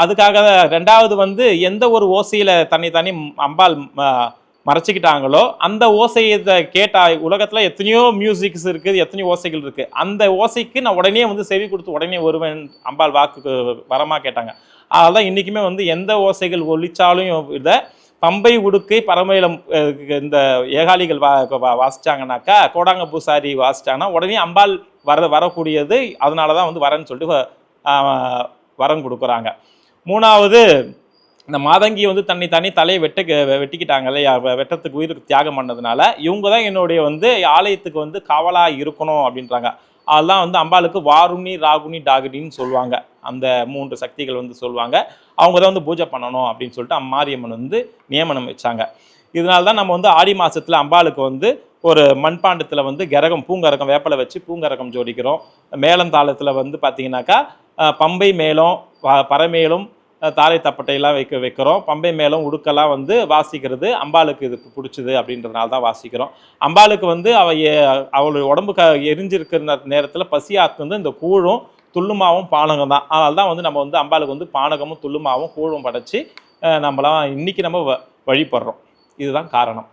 அதுக்காக 2வது வந்து எந்த ஒரு ஓசையில் தனி அம்பாள் மறைச்சிக்கிட்டாங்களோ அந்த ஓசையை கேட்டா உலகத்தில் எத்தனையோ மியூசிக்ஸ் இருக்குது, எத்தனையோ ஓசைகள் இருக்குது. அந்த ஓசைக்கு நான் உடனே வந்து செவி கொடுத்து உடனே வருவேன் அம்பாள் வாக்குக்கு வரமாக கேட்டாங்க. அதெல்லாம் இன்றைக்குமே வந்து எந்த ஓசைகள் ஒலிச்சாலும் இதை பம்பை உடுக்கை பரமேலம் இந்த ஏகாலிகள் வாசிச்சாங்கனாக்கா, கோடாங்க பூசாரி வாசிச்சாங்கன்னா உடனே அம்பாள் வரக்கூடியது. அதனால தான் வந்து வரன்னு சொல்லிட்டு வரம் கொடுக்குறாங்க. 3வது இந்த மாதங்கி வந்து தனி தலையை வெட்டிக்கிட்டாங்க இல்லையா, வெட்டத்துக்கு உயிருக்கு தியாகம் பண்ணதுனால இவங்க தான் என்னுடைய வந்து ஆலயத்துக்கு வந்து காவலாக இருக்கணும் அப்படின்றாங்க. அதெல்லாம் வந்து அம்பாளுக்கு வாருணி ராகுனி டாகுனின்னு சொல்லுவாங்க. அந்த 3 சக்திகள் வந்து சொல்லுவாங்க. அவங்க தான் வந்து பூஜை பண்ணணும் அப்படின்னு சொல்லிட்டு அம்மாரியம்மன் வந்து நியமனம் வச்சாங்க. இதனால தான் நம்ம வந்து ஆடி மாதத்தில் அம்பாளுக்கு வந்து ஒரு மண்பாண்டத்தில் வந்து பூங்கரகம் வேப்பலை வச்சு பூங்கரகம் ஜோடிக்கிறோம். மேளந்தாளத்தில் வந்து பார்த்தீங்கன்னாக்கா பம்பை மேளம் பரமேலும் தாரை தப்பட்டையெல்லாம் வைக்கிறோம். பம்பை மேளம் உடுக்கெல்லாம் வந்து வாசிக்கிறது அம்பாளுக்கு இது பிடிச்சிது அப்படின்றதுனால தான் வாசிக்கிறோம். அம்பாளுக்கு வந்து அவளுடைய உடம்பு எரிஞ்சிருக்கிற நேரத்தில் பசியாக்கு வந்து இந்த கூழும் துள்ளுமாவும் பானகம் தான். அதனால தான் வந்து நம்ம வந்து அம்பாளுக்கு வந்து பானகமும் துள்ளுமாவும் கூழும் படைச்சி நம்மளாம் இன்னைக்கு நம்ம வழிபடுறோம். இதுதான் காரணம்.